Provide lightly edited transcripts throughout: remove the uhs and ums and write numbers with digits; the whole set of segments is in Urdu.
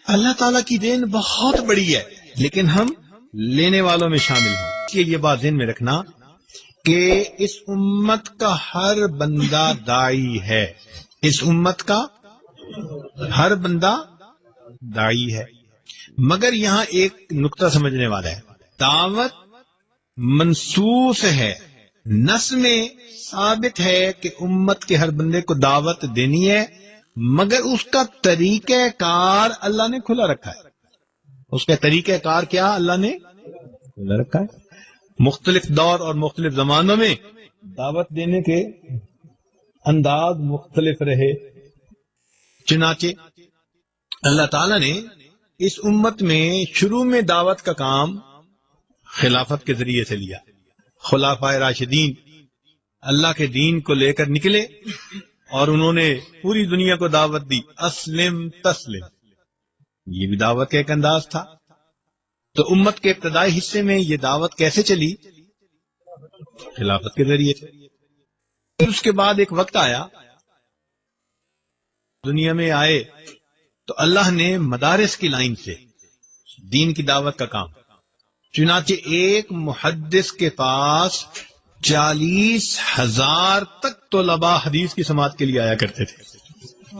اللہ تعالیٰ کی دین بہت بڑی ہے، لیکن ہم لینے والوں میں شامل ہیں۔ اس لیے یہ بات ذہن میں رکھنا کہ اس امت کا ہر بندہ داعی ہے، اس امت کا ہر بندہ داعی ہے، مگر یہاں ایک نقطہ سمجھنے والا ہے، دعوت منصوص ہے، نص میں ثابت ہے کہ امت کے ہر بندے کو دعوت دینی ہے، مگر اس کا طریقہ کار اللہ نے کھلا رکھا ہے۔ اس کا طریقہ کار کیا اللہ نے کھلا رکھا ہے؟ مختلف دور اور مختلف زمانوں میں دعوت دینے کے انداز مختلف رہے، چنانچہ اللہ تعالیٰ نے اس امت میں شروع میں دعوت کا کام خلافت کے ذریعے سے لیا۔ خلفائے راشدین اللہ کے دین کو لے کر نکلے اور انہوں نے پوری دنیا کو دعوت دی، اسلم تسلم، یہ بھی دعوت کا ایک انداز تھا۔ تو امت کے ابتدائی حصے میں یہ دعوت کیسے چلی؟ خلافت کے ذریعے سے۔ پھر اس کے بعد ایک وقت آیا، دنیا میں آئے تو اللہ نے مدارس کی لائن سے دین کی دعوت کا کام، چنانچہ ایک محدث کے پاس 40,000 تک طلباء حدیث کی سماعت کے لیے آیا کرتے تھے۔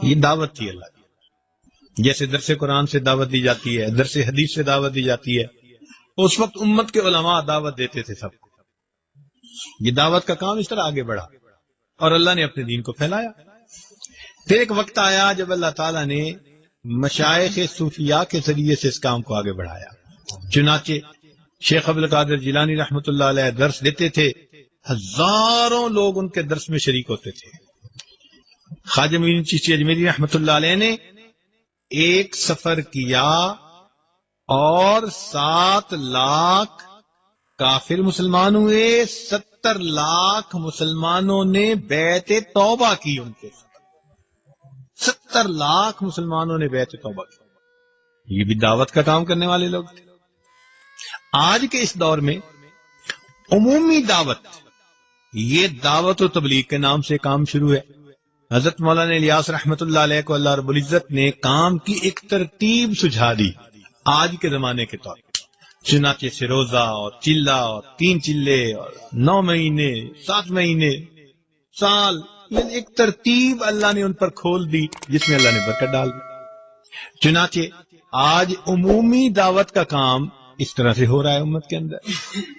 یہ دعوت تھی اللہ کی، جیسے درس قرآن سے دعوت دی جاتی ہے، درس حدیث سے دعوت دی جاتی ہے، اس وقت امت کے علماء دعوت دیتے تھے سب کو۔ یہ دعوت کا کام اس طرح آگے بڑھا اور اللہ نے اپنے دین کو پھیلایا۔ پھر ایک وقت آیا جب اللہ تعالیٰ نے مشائخ صوفیاء کے ذریعے سے اس کام کو آگے بڑھایا، چنانچہ شیخ عبد القادر جیلانی رحمۃ اللہ علیہ درس دیتے تھے، ہزاروں لوگ ان کے درس میں شریک ہوتے تھے۔ خواجہ معین چشتی اجمیری رحمۃ اللہ علیہ نے ایک سفر کیا اور 7 لاکھ کافر مسلمان ہوئے، 70 لاکھ مسلمانوں نے بیعت توبہ کی، ان کے 70 لاکھ مسلمانوں نے بیعت توبہ کی۔ یہ بھی دعوت کا کام کرنے والے لوگ تھے۔ آج کے اس دور میں عمومی دعوت، یہ دعوت و تبلیغ کے نام سے کام شروع ہے۔ حضرت مولانا الیاس رحمت اللہ علیہ کو اللہ رب العزت نے کام کی ایک ترتیب سجھا دی آج کے زمانے کے طور پر، چنانچہ سے روزہ اور چلہ اور 3 چلے اور 9 مہینے 7 مہینے سال، یہ ایک ترتیب اللہ نے ان پر کھول دی جس میں اللہ نے برکت ڈال دی۔ چنانچہ آج عمومی دعوت کا کام اس طرح سے ہو رہا ہے امت کے اندر،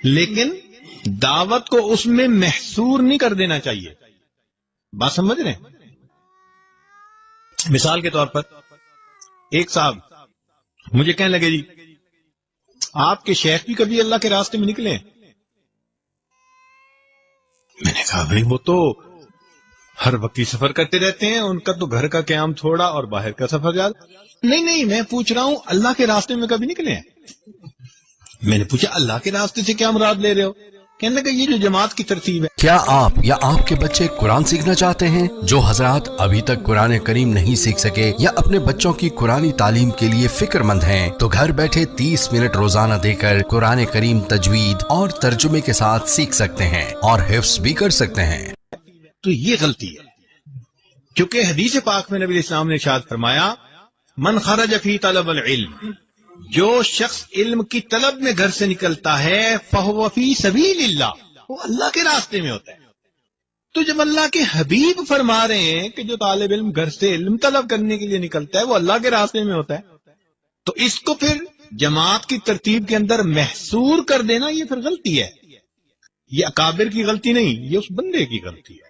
لیکن دعوت کو اس میں محصور نہیں کر دینا چاہیے۔ بات سمجھ رہے ہیں؟ مثال کے طور پر ایک صاحب مجھے کہنے لگے، جی آپ کے شیخ بھی کبھی اللہ کے راستے میں نکلے ہیں؟ میں نے کہا بھائی وہ تو ہر وقت سفر کرتے رہتے ہیں، ان کا تو گھر کا قیام تھوڑا اور باہر کا سفر زیادہ۔ نہیں میں پوچھ رہا ہوں اللہ کے راستے میں کبھی نکلے ہیں؟ میں نے پوچھا اللہ کے راستے سے کیا مراد لے رہے ہو؟ کہنے لگا یہ جو جماعت کی ترتیب ہے۔ کیا آپ یا آپ کے بچے قرآن سیکھنا چاہتے ہیں؟ جو حضرات ابھی تک قرآن کریم نہیں سیکھ سکے یا اپنے بچوں کی قرآنی تعلیم کے لیے فکر مند ہیں تو گھر بیٹھے 30 منٹ روزانہ دے کر قرآن کریم تجوید اور ترجمے کے ساتھ سیکھ سکتے ہیں اور حفظ بھی کر سکتے ہیں۔ تو یہ غلطی ہے، کیونکہ حدیث پاک میں نبی اسلام نے ارشاد فرمایا، من خرج فی طلب العلم، جو شخص علم کی طلب میں گھر سے نکلتا ہے، فہو فی سبیل اللہ، وہ اللہ کے راستے میں ہوتا ہے۔ تو جب اللہ کے حبیب فرما رہے ہیں کہ جو طالب علم گھر سے علم طلب کرنے کے لیے نکلتا ہے وہ اللہ کے راستے میں ہوتا ہے، تو اس کو پھر جماعت کی ترتیب کے اندر محصور کر دینا یہ پھر غلطی ہے۔ یہ اکابر کی غلطی نہیں، یہ اس بندے کی غلطی ہے۔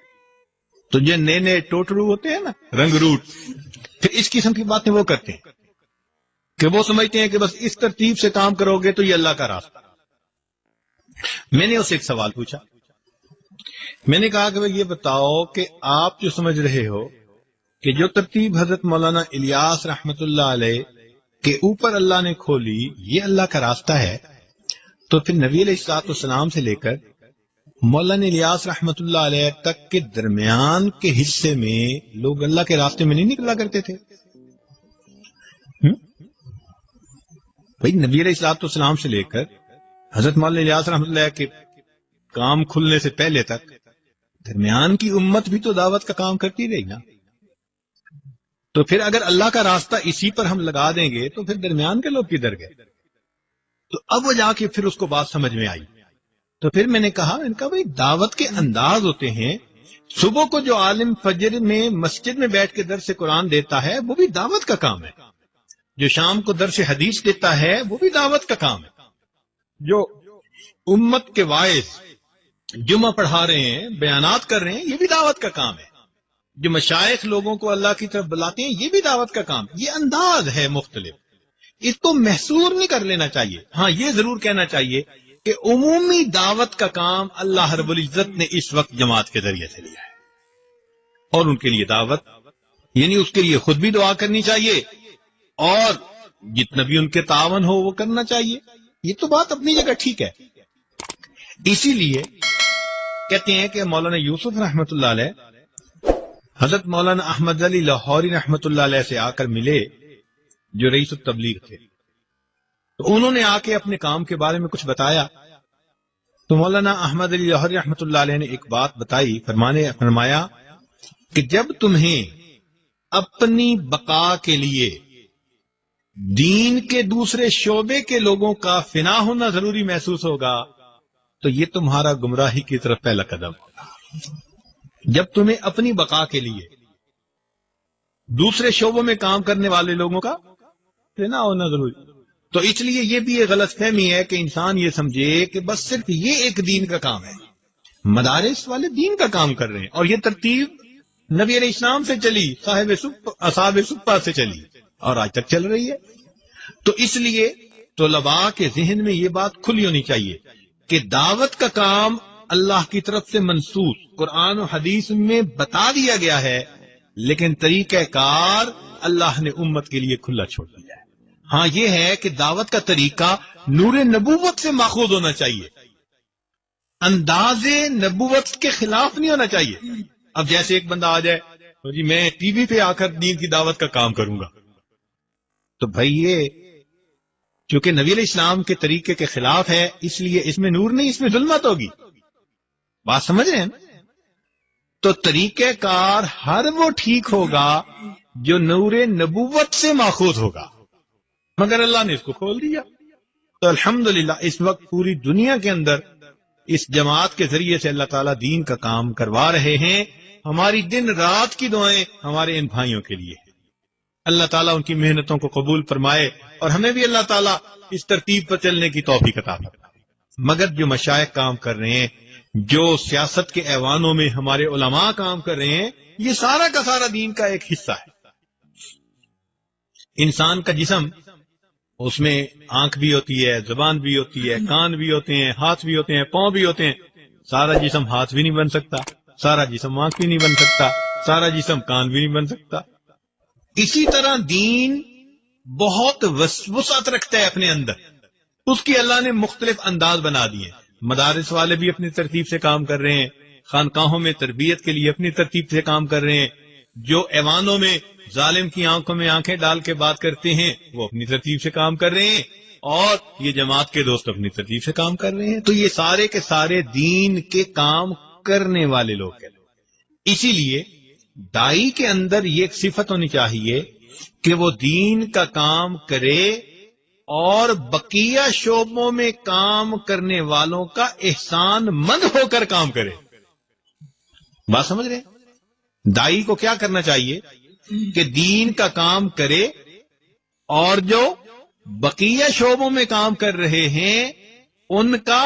تو جو نئے ٹوٹرو ہوتے ہیں نا، رنگ روٹ، پھر اس قسم کی باتیں وہ کرتے ہیں کہ وہ سمجھتے ہیں کہ بس اس ترتیب سے کام کرو گے تو یہ اللہ کا راستہ۔ میں نے اسے ایک سوال پوچھا، میں نے کہا کہ بھئی یہ بتاؤ کہ آپ جو سمجھ رہے ہو کہ جو ترتیب حضرت مولانا الیاس رحمت اللہ علیہ کے اوپر اللہ نے کھولی یہ اللہ کا راستہ ہے، تو پھر نبی علیہ الصلوۃ والسلام سے لے کر مولانا الیاس رحمت اللہ علیہ تک کے درمیان کے حصے میں لوگ اللہ کے راستے میں نہیں نکلا کرتے تھے؟ بھائی نبی علیہ الصلوۃ والسلام سے لے کر حضرت مولانا الیاس رحمۃ اللہ کے کام کھلنے سے پہلے تک درمیان کی امت بھی تو دعوت کا کام کرتی رہی نا۔ تو پھر اگر اللہ کا راستہ اسی پر ہم لگا دیں گے تو پھر درمیان کے لوگ کدھر گئے؟ تو اب وہ جا کے پھر اس کو بات سمجھ میں آئی. تو پھر میں نے کہا بھائی دعوت کے انداز ہوتے ہیں. صبح کو جو عالم فجر میں مسجد میں بیٹھ کے درس قرآن دیتا ہے وہ بھی دعوت کا کام ہے. جو شام کو درس حدیث دیتا ہے وہ بھی دعوت کا کام ہے. جو امت کے واعظ جمعہ پڑھا رہے ہیں، بیانات کر رہے ہیں، یہ بھی دعوت کا کام ہے. جو مشائخ لوگوں کو اللہ کی طرف بلاتے ہیں یہ بھی دعوت کا کام. یہ انداز ہے مختلف، اس کو محصور نہیں کر لینا چاہیے. ہاں یہ ضرور کہنا چاہیے کہ عمومی دعوت کا کام اللہ رب العزت نے اس وقت جماعت کے ذریعے سے لیا ہے، اور ان کے لیے دعوت یعنی اس کے لیے خود بھی دعا کرنی چاہیے اور جتنا بھی ان کے تعاون ہو وہ کرنا چاہیے. یہ تو بات اپنی جگہ ٹھیک ہے. اسی لیے کہتے ہیں کہ مولانا یوسف رحمۃ اللہ علیہ حضرت مولانا احمد علی لاہوری رحمۃ اللہ علیہ سے آ کر ملے جو رئیس التبلیغ تھے. تو انہوں نے آ کے اپنے کام کے بارے میں کچھ بتایا. تو مولانا احمد علی لاہوری رحمۃ اللہ علیہ نے ایک بات بتائی، فرمایا کہ جب تمہیں اپنی بقا کے لیے دین کے دوسرے شعبے کے لوگوں کا فنا ہونا ضروری محسوس ہوگا تو یہ تمہارا گمراہی کی طرف پہلا قدم ہوگا. جب تمہیں اپنی بقا کے لیے دوسرے شعبوں میں کام کرنے والے لوگوں کا فنا ہونا ضروری، تو اس لیے یہ بھی ایک غلط فہمی ہے کہ انسان یہ سمجھے کہ بس صرف یہ ایک دین کا کام ہے. مدارس والے دین کا کام کر رہے ہیں اور یہ ترتیب نبی علیہ السلام سے چلی، اصحاب صفہ سے چلی اور آج تک چل رہی ہے. تو اس لیے طلباء کے ذہن میں یہ بات کھلی ہونی چاہیے کہ دعوت کا کام اللہ کی طرف سے منسوخ قرآن و حدیث میں بتا دیا گیا ہے، لیکن طریقہ کار اللہ نے امت کے لیے کھلا چھوڑ دیا ہے. ہاں یہ ہے کہ دعوت کا طریقہ نور نبوت سے ماخوذ ہونا چاہیے، انداز نبوت کے خلاف نہیں ہونا چاہیے. اب جیسے ایک بندہ آ جائے تو جی میں ٹی وی پہ آ کر دین کی دعوت کا کام کروں گا، تو بھائی یہ چونکہ نبی علیہ السلام کے طریقے کے خلاف ہے اس لیے اس میں نور نہیں، اس میں ظلمت ہوگی. بات سمجھ رہے ہیں؟ تو طریقہ کار ہر وہ ٹھیک ہوگا جو نور نبوت سے ماخوذ ہوگا، مگر اللہ نے اس کو کھول دیا. تو الحمدللہ اس وقت پوری دنیا کے اندر اس جماعت کے ذریعے سے اللہ تعالیٰ دین کا کام کروا رہے ہیں. ہماری دن رات کی دعائیں ہمارے ان بھائیوں کے لیے ہیں. اللہ تعالیٰ ان کی محنتوں کو قبول فرمائے اور ہمیں بھی اللہ تعالیٰ اس ترتیب پر چلنے کی توفیق عطا فرمائے. مگر جو مشائخ کام کر رہے ہیں، جو سیاست کے ایوانوں میں ہمارے علماء کام کر رہے ہیں، یہ سارا کا سارا دین کا ایک حصہ ہے. انسان کا جسم، اس میں آنکھ بھی ہوتی ہے، زبان بھی ہوتی ہے، کان بھی ہوتے ہیں، ہاتھ بھی ہوتے ہیں، پاؤں بھی ہوتے ہیں. سارا جسم ہاتھ بھی نہیں بن سکتا، سارا جسم آنکھ بھی نہیں بن سکتا، سارا جسم کان بھی نہیں بن سکتا. اسی طرح دین بہت وسعت رکھتا ہے اپنے اندر، اس کی اللہ نے مختلف انداز بنا دیے. مدارس والے بھی اپنی ترتیب سے کام کر رہے ہیں، خانقاہوں میں تربیت کے لیے اپنی ترتیب سے کام کر رہے ہیں، جو ایوانوں میں ظالم کی آنکھوں میں آنکھیں ڈال کے بات کرتے ہیں وہ اپنی ترتیب سے کام کر رہے ہیں، اور یہ جماعت کے دوست اپنی ترتیب سے کام کر رہے ہیں. تو یہ سارے کے سارے دین کے کام کرنے والے لوگ ہیں. اسی لیے دائی کے اندر یہ ایک صفت ہونی چاہیے کہ وہ دین کا کام کرے اور بقیہ شعبوں میں کام کرنے والوں کا احسان مند ہو کر کام کرے. بات سمجھ رہے ہیں؟ دائی کو کیا کرنا چاہیے کہ دین کا کام کرے اور جو بقیہ شعبوں میں کام کر رہے ہیں ان کا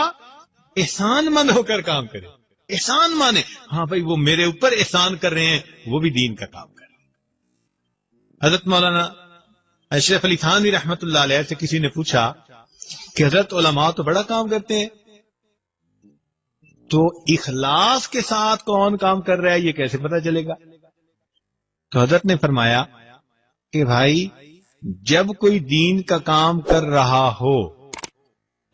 احسان مند ہو کر کام کرے. احسان مانے ہاں بھائی وہ میرے اوپر احسان کر رہے ہیں، وہ بھی دین کا کام کرے. حضرت مولانا اشرف علی تھانوی رحمت اللہ علیہ سے کسی نے پوچھا کہ حضرت علماء تو بڑا کام کرتے ہیں، تو اخلاص کے ساتھ کون کام کر رہا ہے یہ کیسے پتہ چلے گا؟ تو حضرت نے فرمایا کہ بھائی جب کوئی دین کا کام کر رہا ہو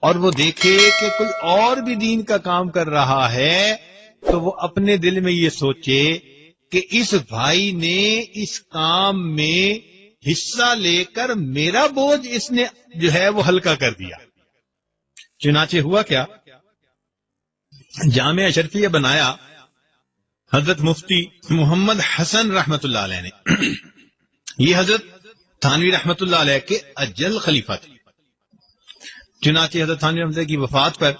اور وہ دیکھے کہ کوئی اور بھی دین کا کام کر رہا ہے تو وہ اپنے دل میں یہ سوچے کہ اس بھائی نے اس کام میں حصہ لے کر میرا بوجھ اس نے جو ہے وہ ہلکا کر دیا. چنانچہ ہوا کیا، جامعہ اشرفیہ بنایا حضرت مفتی محمد حسن رحمت اللہ علیہ نے. یہ حضرت تھانوی رحمت اللہ علیہ کے اجل خلیفہ تھے. چنانچہ حضرت تھانوی رحمت اللہ کی وفات پر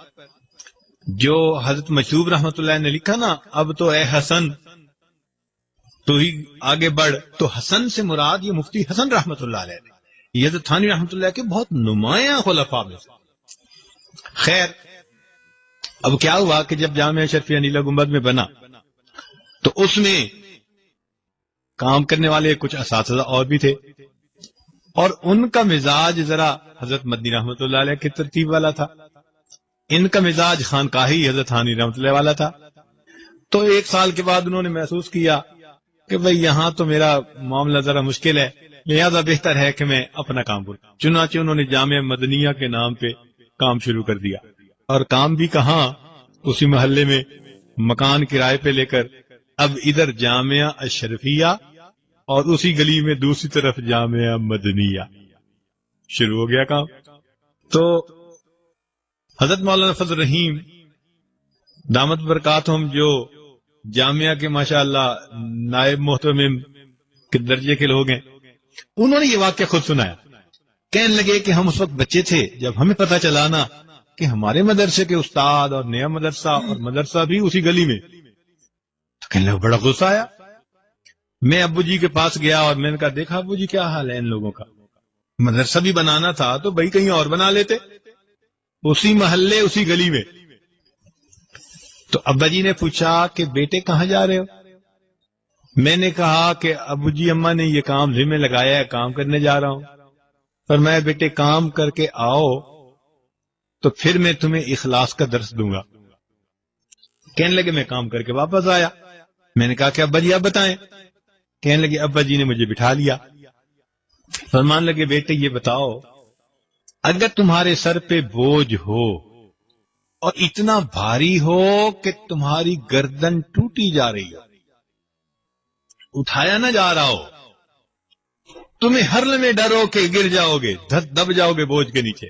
جو حضرت مشہوب رحمت اللہ نے لکھا نا، اب تو اے حسن تو ہی آگے بڑھ، تو حسن سے مراد یہ مفتی حسن رحمت اللہ علیہ نے. یہ حضرت تھانوی رحمت اللہ کے بہت نمایاں خلفاء میں سے. خیر، اب کیا ہوا کہ جب جامعہ اشرفیہ نیلا گنبد میں بنا تو اس میں کام کرنے والے کچھ اساتذہ اور بھی تھے، اور ان کا مزاج ذرا حضرت مدنی رحمت اللہ علیہ کی ترتیب والا تھا، ان کا مزاج خانقاہی حضرت تھانوی رحمت اللہ والا تھا. تو ایک سال کے بعد انہوں نے محسوس کیا کہ بھئی یہاں تو میرا معاملہ ذرا مشکل ہے، لہذا بہتر ہے کہ میں اپنا کام کروں. چنانچہ انہوں نے جامعہ مدنیہ کے نام پہ کام شروع کر دیا، اور کام بھی کہاں، اسی محلے میں مکان کرائے پہ لے کر اب ادھر جامعہ اشرفیہ اور اسی گلی میں دوسری طرف جامعہ مدنیہ شروع ہو گیا کام. تو حضرت مولانا فضل الرحیم دامت برکاتہم جو جامعہ کے ماشاءاللہ نائب محتمم کے درجے کے لوگ ہیں، انہوں نے یہ واقعہ خود سنایا. کہنے لگے کہ ہم اس وقت بچے تھے جب ہمیں پتہ چلا نا کہ ہمارے مدرسے کے استاد اور نیا مدرسہ اور مدرسہ بھی اسی گلی میں، تو کہنے لگے بڑا غصہ آیا. میں ابو جی کے پاس گیا اور میں نے کہا دیکھا ابو جی کیا حال ہے ان لوگوں کا، مدرسہ بھی بنانا تھا تو بھائی کہیں اور بنا لیتے، اسی محلے اسی گلی میں. تو ابا جی نے پوچھا کہ بیٹے کہاں جا رہے ہو؟ میں نے کہا کہ ابو جی اماں نے یہ کام ذمہ لگایا ہے، کام کرنے جا رہا ہوں. پر میں بیٹے کام کر کے آؤ تو پھر میں تمہیں اخلاص کا درس دوں گا. کہنے لگے میں کام کر کے واپس آیا. میں نے کہا کہ ابا جی آپ بتائیں. کہنے لگے ابا جی نے مجھے بٹھا لیا، فرمان لگے بیٹے یہ بتاؤ، اگر تمہارے سر پہ بوجھ ہو اور اتنا بھاری ہو کہ تمہاری گردن ٹوٹی جا رہی ہو، اٹھایا نہ جا رہا ہو، تمہیں ہر لمحے ڈر ہو کہ گر جاؤ گے، دب جاؤ گے بوجھ کے نیچے،